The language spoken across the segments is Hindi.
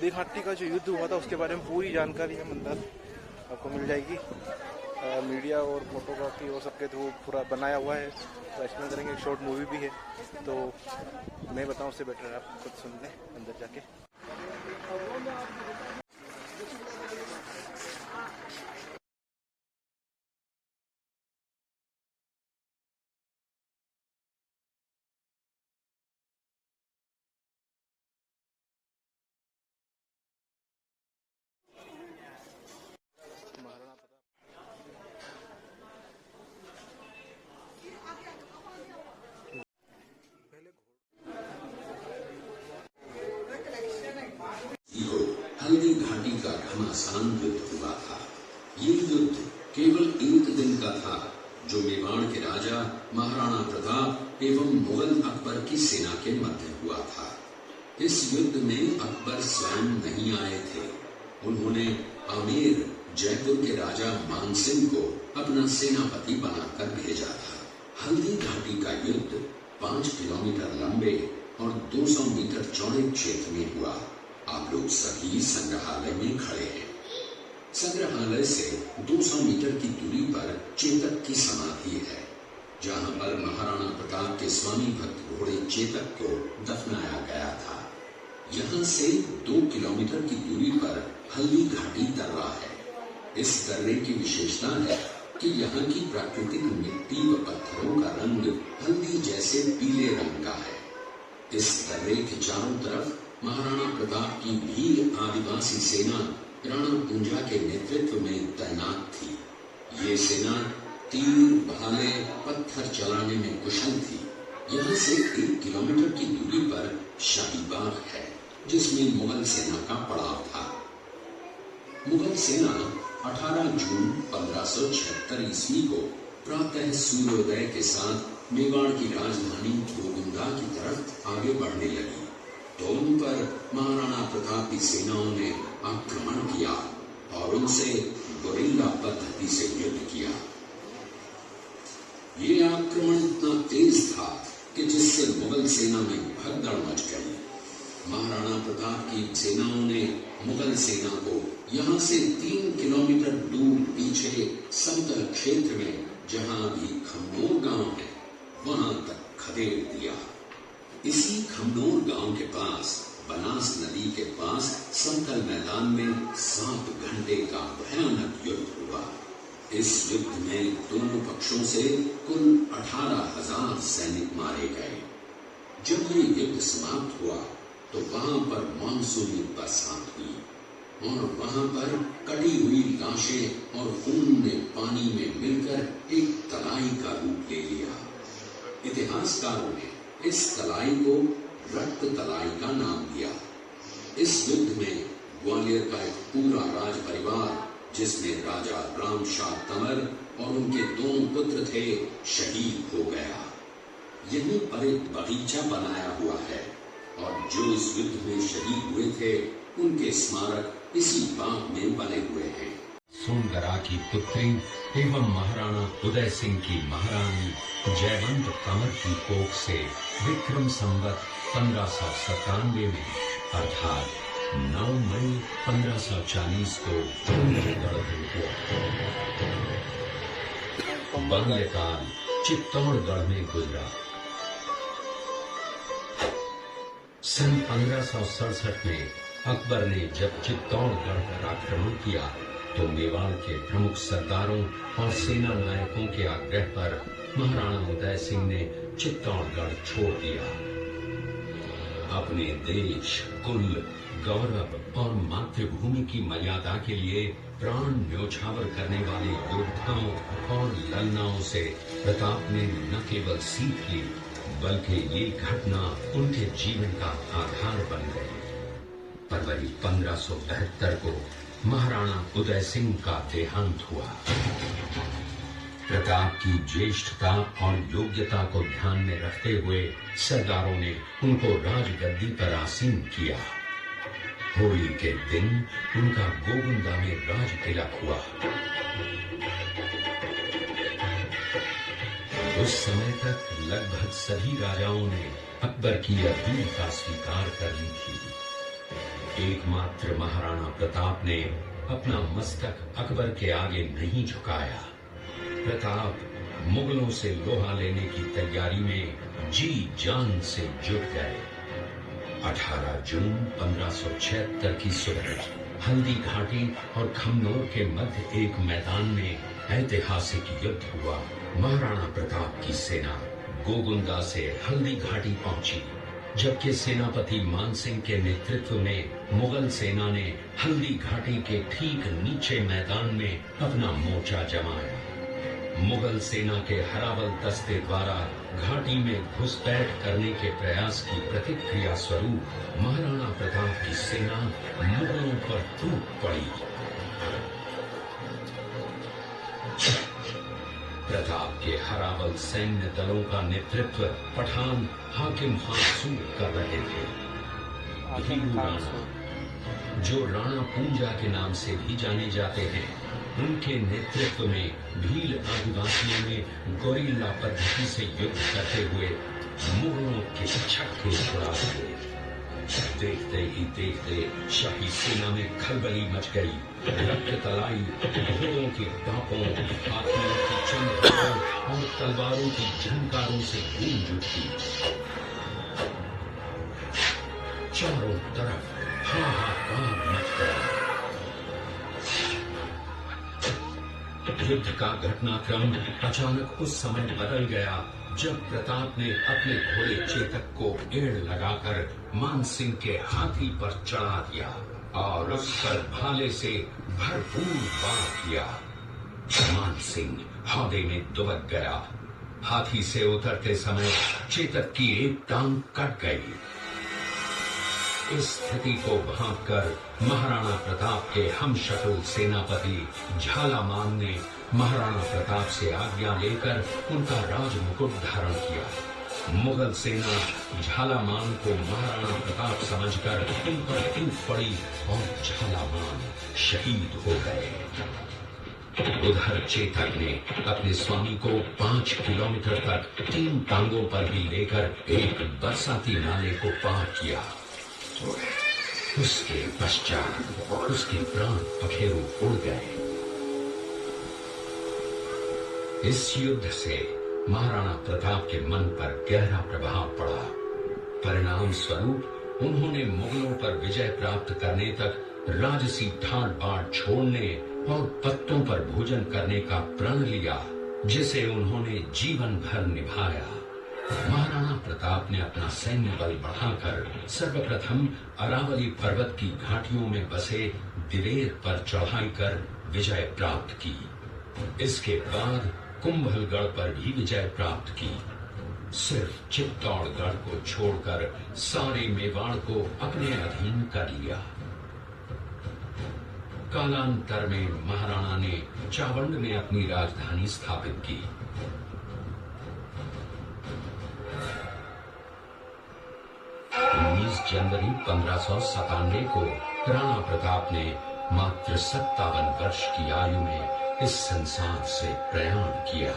हल्दी घाटी का जो युद्ध हुआ था उसके बारे में पूरी जानकारी हम अंदर आपको मिल जाएगी। मीडिया और फोटोग्राफी और सबके थ्रू पूरा बनाया हुआ है, तो एक्सप्लेन करेंगे। एक शॉर्ट मूवी भी है, तो मैं बताऊं उससे बेटर है आप खुद सुन लें अंदर जाके। हल्दी घाटी का घमासान युद्ध हुआ था। ये युद्ध केवल एक दिन का था, जो मेवाड़ के राजा महाराणा प्रताप एवं मुगल अकबर की सेना के मध्य हुआ था। इस युद्ध में अकबर स्वयं नहीं आए थे। उन्होंने आमेर जयपुर के राजा मानसिंह को अपना सेनापति बनाकर भेजा था। हल्दी घाटी का युद्ध 5 किलोमीटर लंबे और 200 मीटर चौड़े क्षेत्र में हुआ। आप लोग सभी संग्रहालय में खड़े हैं। संग्रहालय से 200 मीटर की दूरी पर चेतक की समाधि है, जहां पर महाराणा प्रताप के स्वामी भक्त घोड़े चेतक को दफनाया गया था। यहां से 2 किलोमीटर की दूरी पर हल्दी घाटी दर्रा है। इस दर्रे की विशेषता है कि यहाँ की प्राकृतिक मिट्टी व पत्थरों का रंग हल्दी जैसे पीले रंग का है। इस दर्रे के चारों तरफ महाराणा प्रताप की भील आदिवासी सेना राणा पूंजा के नेतृत्व में तैनात थी। ये सेना तीर, भाले, पत्थर चलाने में कुशल थी। यहाँ से 1 किलोमीटर की दूरी पर शाही बाग है, जिसमें मुगल सेना का पड़ाव था। मुगल सेना 18 जून 1576 ईस्वी को प्रातः सूर्योदय के साथ मेवाड़ की राजधानी गोविंदा की तरफ आगे बढ़ने लगी, तो उन पर महाराणा प्रताप की सेनाओं ने आक्रमण किया और उनसे गोरिल्ला पद्धति से युद्ध किया। ये आक्रमण इतना तेज था कि जिससे मुगल सेना में भगदड़ मच गई। महाराणा प्रताप की सेनाओं ने मुगल सेना को यहाँ से 3 किलोमीटर दूर पीछे समतल क्षेत्र में, जहाँ अभी खमनोर गांव है, वहां तक खदेड़ दिया। इसी खमनोर गांव के पास बनास नदी के पास समतल मैदान में 7 घंटे का भयानक युद्ध हुआ। इस युद्ध में दोनों पक्षों से कुल 18,000 सैनिक मारे गए। जब ये युद्ध समाप्त हुआ तो वहां पर मानसूनी बरसात हुई और वहां पर कटी हुई लाशें और खून ने पानी में मिलकर एक तलाई का रूप ले लिया। इतिहासकारों ने इस तलाई को रक्त तलाई का नाम दिया। इस युद्ध में ग्वालियर का एक पूरा राज परिवार, जिसमें राजा रामशाह तंवर और उनके 2 पुत्र थे, शहीद हो गया। यहीं पर एक बगीचा बनाया हुआ है और जो इस युद्ध में शहीद हुए थे, उनके स्मारक इसी बाग में बने हुए हैं। सोनगरा की पुत्री एवं महाराणा उदय सिंह की महारानी जयवंत कंवर की कोख से विक्रम संवत 1597 में अर्थात 9 मई 1540 को चित्तौड़गढ़ हुआ। बाल्यकाल चित्तौड़गढ़ में गुजरा। सन 1567 में अकबर ने जब चित्तौड़गढ़ पर आक्रमण किया तो मेवाड़ के प्रमुख सरदारों और सेना नायकों के आग्रह पर महाराणा उदय सिंह ने चित्तौड़गढ़ छोड़ दिया। अपने देश, कुल, गौरव और मातृभूमि की मर्यादा के लिए प्राण न्योछावर करने वाले योद्धाओं और ललनाओं से प्रताप ने न केवल सीख ली, बल्कि ये घटना उनके जीवन का आधार बन गई। फरवरी 1572 को महाराणा उदय सिंह का देहांत हुआ। प्रताप की ज्येष्ठता और योग्यता को ध्यान में रखते हुए सरदारों ने उनको राजगद्दी पर आसीन किया। होली के दिन उनका गोविंदा में राज तिलक हुआ। उस समय तक लगभग सभी राजाओं ने अकबर की अपील का स्वीकार कर ली थी। एकमात्र महाराणा प्रताप ने अपना मस्तक अकबर के आगे नहीं झुकाया। प्रताप मुगलों से लोहा लेने की तैयारी में जी जान से जुट गए। 18 जून 1576 की सुबह हल्दी घाटी और खमनोर के मध्य एक मैदान में ऐतिहासिक युद्ध हुआ। महाराणा प्रताप की सेना गोगुंदा से हल्दी घाटी पहुंची, जबकि सेनापति मानसिंह के नेतृत्व में मुगल सेना ने हल्दी घाटी के ठीक नीचे मैदान में अपना मोर्चा जमाया। मुगल सेना के हरावल दस्ते द्वारा घाटी में घुसपैठ करने के प्रयास की प्रतिक्रिया स्वरूप महाराणा प्रताप की सेना मुगलों पर टूट पड़ी। प्रताप के हरावल सैन्य दलों का नेतृत्व पठान हाकिम खान सूर कर रहे थे। भीलू राणा, जो राणा पूंजा के नाम से भी जाने जाते हैं, उनके नेतृत्व में भील आदिवासियों ने गोरिल्ला पद्धति से युद्ध करते हुए मुगलों के छक्के छुड़ा दिए। देखते ही देखते शाही सेना में खलबली मच गई। रक्त तलाई घोड़ों की टापों, हाथियों की चंद्रों और तलवारों की झनकारों से गूंज उठी। चारों तरफ हाहाकार मच गया। युद्ध का घटनाक्रम अचानक उस समय बदल गया जब प्रताप ने अपने घोड़े चेतक को एड़ लगाकर मानसिंह के हाथी पर चढ़ा दिया और उस पर भाले से भरपूर वार किया। मानसिंह हौदे में दुबक गया। हाथी से उतरते समय चेतक की एक टांग कट गई। इस स्थिति को भांपकर महाराणा प्रताप के हमशक्ल सेनापति झालामान ने महाराणा प्रताप से आज्ञा लेकर उनका राजमुकुट धारण किया। मुगल सेना झालामान को महाराणा प्रताप समझकर उन पर टूट पड़ी और झालामान शहीद हो गए। उधर चेतक ने अपने स्वामी को 5 किलोमीटर तक 3 टांगों पर भी लेकर एक बरसाती नाले को पार किया। उसके पश्चात उसके प्राण पखेरु उड़ गए। इस युद्ध से महाराणा प्रताप के मन पर गहरा प्रभाव पड़ा। परिणाम स्वरूप उन्होंने मुगलों पर विजय प्राप्त करने तक राजसी ठाट बाट छोड़ने और पत्तों पर भोजन करने का प्रण लिया, जिसे उन्होंने जीवन भर निभाया। महाराणा प्रताप ने अपना सैन्य बल बढ़ाकर सर्वप्रथम अरावली पर्वत की घाटियों में बसे दिलेर पर चढ़ाई कर विजय प्राप्त की। इसके बाद कुंभलगढ़ पर भी विजय प्राप्त की। सिर्फ चित्तौड़गढ़ को छोड़कर सारे मेवाड़ को अपने अधीन कर लिया। कालांतर में महाराणा ने चावंड में अपनी राजधानी स्थापित की। 19 जनवरी 1597 को राणा प्रताप ने मात्र 57 वर्ष की आयु में इस संसार से प्रयाण किया।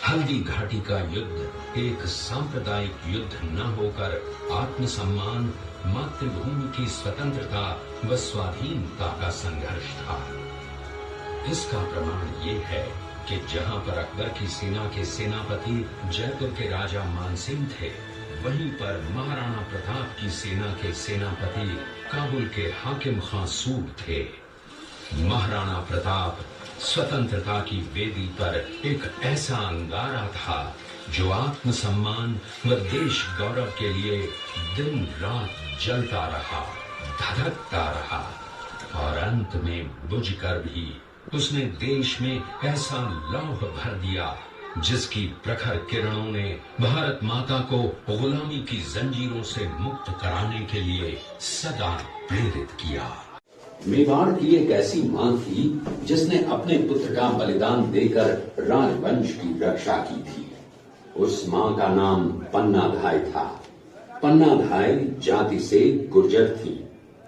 हल्दी घाटी का युद्ध एक सांप्रदायिक युद्ध न होकर आत्मसम्मान, मातृभूमि की स्वतंत्रता व स्वाधीनता का संघर्ष था। इसका प्रमाण ये है कि जहां पर अकबर की सेना के सेनापति जयपुर के राजा मानसिंह थे, वहीं पर महाराणा प्रताप की सेना के सेनापति काबुल के हाकिम खां सूर थे। महाराणा प्रताप स्वतंत्रता की वेदी पर एक ऐसा अंगारा था जो आत्मसम्मान व देश गौरव के लिए दिन रात जलता रहा, धधकता रहा और अंत में बुझकर भी उसने देश में ऐसा लौह भर दिया जिसकी प्रखर किरणों ने भारत माता को गुलामी की जंजीरों से मुक्त कराने के लिए सदा प्रेरित किया। मेवाड़ की एक ऐसी मां थी जिसने अपने पुत्र का बलिदान देकर राजवंश की रक्षा की थी। उस मां का नाम पन्नाधाय था। पन्नाधाय जाति से गुर्जर थी।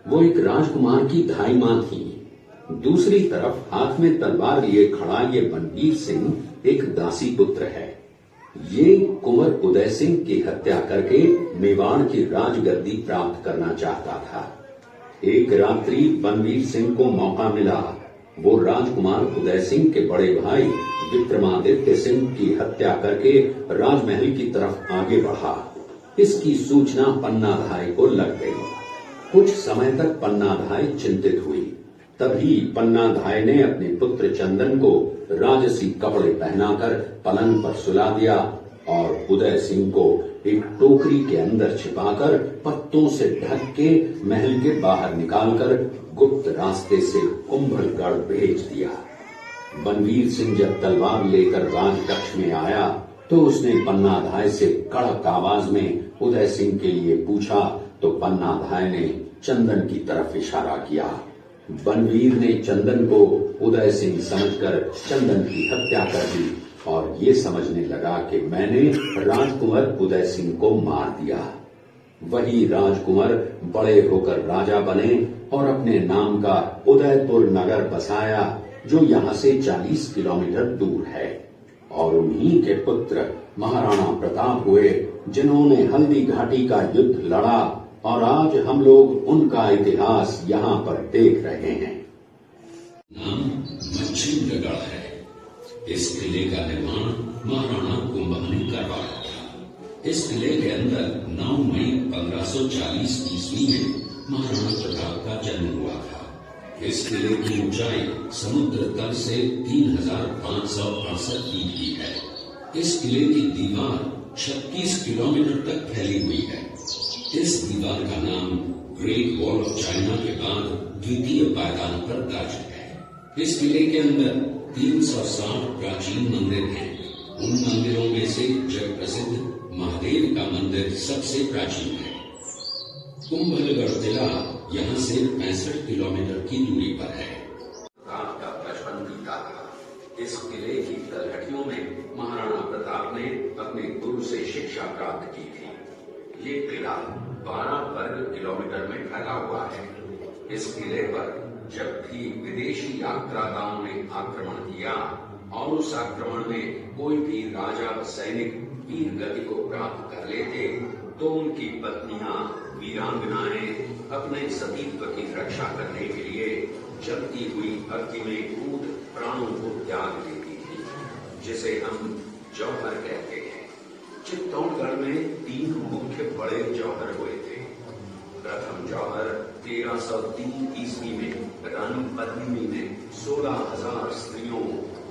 वो एक राजकुमार की धाई मां थी। दूसरी तरफ हाथ में तलवार लिए खड़ा ये बनवीर सिंह एक दासी पुत्र है। ये कुंवर उदय सिंह की हत्या करके मेवाड़ की राजगद्दी प्राप्त करना चाहता था। एक रात्रि बनवीर सिंह को मौका मिला। वो राजकुमार उदय सिंह के बड़े भाई विक्रमादित्य सिंह की हत्या करके राजमहल की तरफ आगे बढ़ा। इसकी सूचना पन्नाधाय को लग गई। कुछ समय तक पन्नाधाय चिंतित हुई। तभी पन्नाधाय ने अपने पुत्र चंदन को राजसी कपड़े पहनाकर पलंग पर सुला दिया और उदय सिंह को एक टोकरी के अंदर छिपाकर पत्तों से ढक के महल के बाहर निकालकर गुप्त रास्ते से कुंभलगढ़ भेज दिया। बनवीर सिंह जब तलवार लेकर राजकक्ष में आया तो उसने पन्नाधाय से कड़क आवाज में उदय सिंह के लिए पूछा तो पन्नाधाय ने चंदन की तरफ इशारा किया। बनवीर ने चंदन को उदय सिंह समझकर चंदन की हत्या कर दी और ये समझने लगा कि मैंने राजकुंवर उदय सिंह को मार दिया। वही राजकुंवर बड़े होकर राजा बने और अपने नाम का उदयपुर नगर बसाया जो यहाँ से 40 किलोमीटर दूर है। और उन्हीं के पुत्र महाराणा प्रताप हुए जिन्होंने हल्दी घाटी का युद्ध लड़ा और आज हम लोग उनका इतिहास यहाँ पर देख रहे हैं। नाम मच्छिंद्रगढ़ है। इस किले का निर्माण महाराणा कुंभल ने करवाया था। इस किले के अंदर 9 मई 1540 ईस्वी में महाराणा प्रताप का जन्म हुआ था। इस किले की ऊंचाई समुद्र तल से 3568 फीट की है। इस किले की दीवार 36 किलोमीटर तक फैली हुई है। इस दीवार का नाम ग्रेट वॉल ऑफ चाइना के बाद द्वितीय पायदान पर दर्ज है। इस किले के अंदर 360 प्राचीन मंदिर हैं। उन मंदिरों में से जग प्रसिद्ध महादेव का मंदिर सबसे प्राचीन है। कुंभलगढ़ किला यहाँ से 65 किलोमीटर की दूरी पर है। रात का बचपन बीता था। इस किले की तलहटियों में महाराणा प्रताप ने अपने गुरु से शिक्षा प्राप्त की थी। ये किला 12 वर्ग किलोमीटर में फैला हुआ है। इस किले पर जब भी विदेशी आक्रांताओं ने आक्रमण किया और उस आक्रमण में कोई भी राजा व सैनिक वीर गति को प्राप्त कर लेते तो उनकी पत्नियां वीरांगनाएं अपने सतीत्व की रक्षा करने के लिए जलती हुई अग्नि में कूद प्राणों को त्याग देती थी, जिसे हम जौहर कहते हैं। चित्तौड़गढ़ में 3 मुख्य बड़े जौहर हुए थे। प्रथम जौहर 1303 ईस्वी में रानी पद्मिनी ने 16,000 स्त्रियों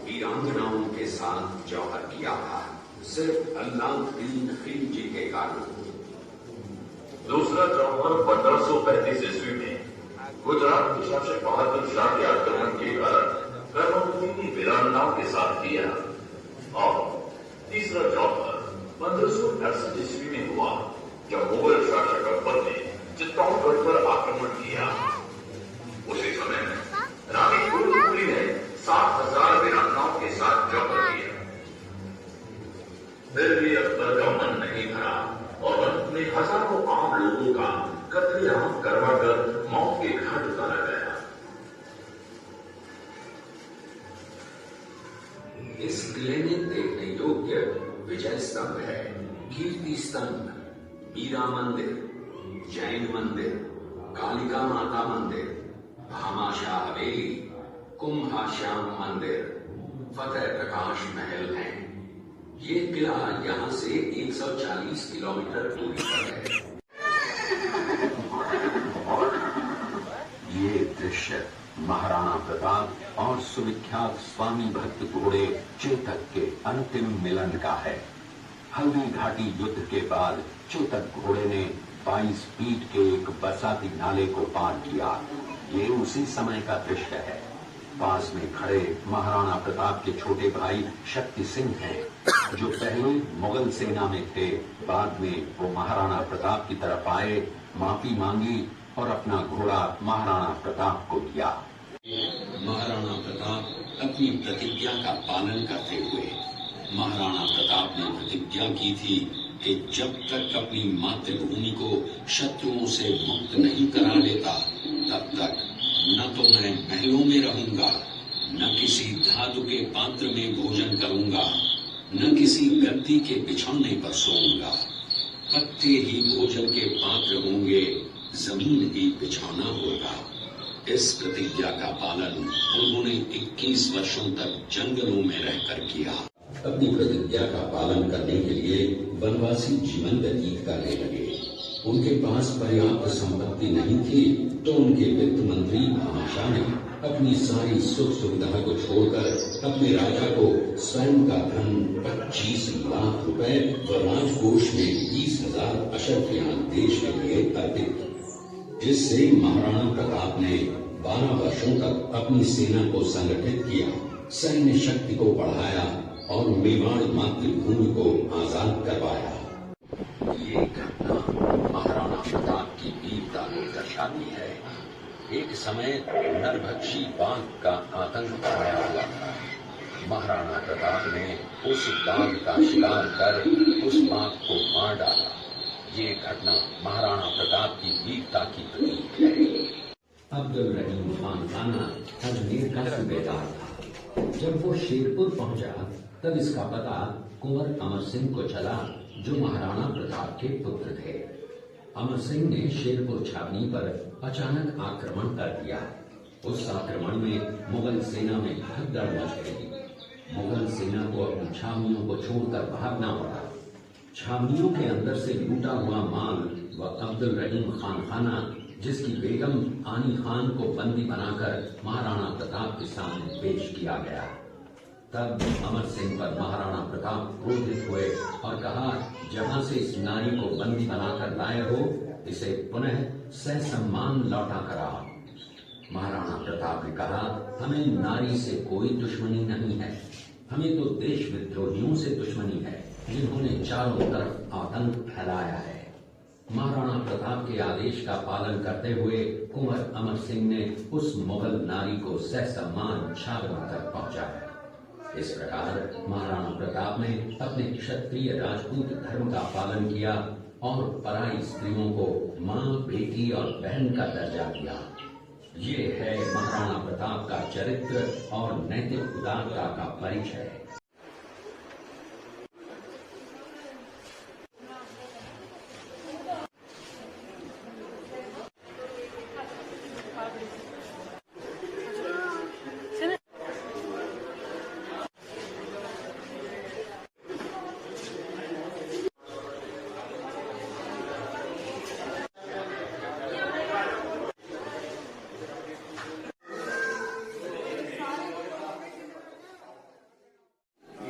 वीरांगनाओं के साथ जौहर किया था, सिर्फ अल्लाउद्दीन खिलजी के कारण। दूसरा जौहर 1535 ईस्वी में गुजरात के शासक बहादुर शाह के आक्रमण के कारण कर्मवती की वीरांगनाओं के साथ किया। और तीसरा जौहर 1568 ईस्वी में हुआ जब मुगल शासक अकबर ने चित्तौड़गढ़ पर आक्रमण किया। उसी समय रानी फूलपुरी ने 7,000 वीरांगनाओं के साथ जौहर किया। फिर भी अकबर का मन नहीं भरा और अंत में हजारों आम लोगों का कत्लेआम करवाकर मौत के घाट उतारा गया। इस किले में देखने योग्य विजय स्तंभ है, कीर्ति स्तंभ, मीरा मंदिर, जैन मंदिर, कालिका माता मंदिर, भामाशाह हवेली, कुम्हाश्याम मंदिर, फतेह प्रकाश महल है। ये किला यहाँ से 140 किलोमीटर दूरी पर है। ये दृश्य महाराणा प्रताप और सुविख्यात स्वामी भक्त घोड़े चेतक के अंतिम मिलन का है। हल्दी घाटी युद्ध के बाद चेतक घोड़े ने 22 फीट के एक बरसाती नाले को पार किया। ये उसी समय का दृश्य है। पास में खड़े महाराणा प्रताप के छोटे भाई शक्ति सिंह हैं, जो पहले मुगल सेना में थे। बाद में वो महाराणा प्रताप की तरफ आए, माफी मांगी और अपना घोड़ा महाराणा प्रताप को दिया। महाराणा प्रताप अपनी प्रतिज्ञा का पालन करते हुए महाराणा प्रताप ने प्रतिज्ञा की थी कि जब तक अपनी मातृभूमि को शत्रुओं से मुक्त नहीं करा लेता तब तक न तो मैं महलों में रहूंगा, न किसी धातु के पात्र में भोजन करूंगा, न किसी गद्दी के बिछौने पर सोऊंगा। पत्ते ही भोजन के पात्र होंगे, जमीन ही बिछौना होगा। इस प्रतिज्ञा का पालन उन्होंने 21 वर्षों तक जंगलों में रहकर किया। अपनी प्रतिज्ञा का पालन करने के लिए वनवासी जीवन व्यतीत करने लगे। उनके पास पर्याप्त संपत्ति नहीं थी तो उनके वित्त मंत्री भामाशाह ने अपनी सारी सुख सुविधा को छोड़कर अपने राजा को स्वयं का धन 25 लाख रुपए व राजकोष में 20,000 अशर्फियान देश के लिए अर्पित की, जिससे महाराणा प्रताप ने 12 वर्षों तक अपनी सेना को संगठित किया, सैन्य शक्ति को बढ़ाया और मेवाड़ मातृभूमि को आजाद करवाया। ये घटना महाराणा प्रताप की वीरता को दर्शाती है। एक समय नरभक्षी बाघ का आतंक छाया हुआ था। महाराणा प्रताप ने उस बाघ का शिकार कर उस बाघ को मार डाला। ये घटना महाराणा प्रताप की वीरता की प्रतीक है। अब्दुल रहीम खान खाना अजमेर का सूबेदार था। जब वो शेरपुर पहुंचा तब इसका पता कुंवर अमर सिंह को चला, जो महाराणा प्रताप के पुत्र थे। अमर सिंह ने शेरपुर छावनी पर अचानक आक्रमण कर दिया। उस आक्रमण में मुगल सेना में भगदड़ मच गई। मुगल सेना को अपनी छावनियों को छोड़कर भागना पड़ा। छावनियों के अंदर से लूटा हुआ माल व अब्दुल रहीम खान खाना, जिसकी बेगम आनी खान को बंदी बनाकर महाराणा प्रताप के सामने पेश किया गया। तब अमर सिंह पर महाराणा प्रताप क्रोधित हुए और कहा, जहां से इस नारी को बंदी बनाकर लाए हो, इसे पुनः ससम्मान लौटा कराओ। महाराणा प्रताप ने कहा, हमें नारी से कोई दुश्मनी नहीं है, हमें तो देश विद्रोहियों से दुश्मनी है, जिन्होंने चारों तरफ आतंक फैलाया है। महाराणा प्रताप के आदेश का पालन करते हुए कुंवर अमर सिंह ने उस मुगल नारी को ससम्मान छावनी तक पहुंचाया। इस प्रकार महाराणा प्रताप ने अपने क्षत्रिय राजपूत धर्म का पालन किया और पराई स्त्रियों को मां, बेटी और बहन का दर्जा दिया। ये है महाराणा प्रताप का चरित्र और नैतिक उदारता का परिचय।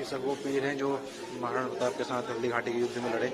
सब वो वीर हैं जो महाराणा प्रताप के साथ हल्दी घाटी के युद्ध में लड़े।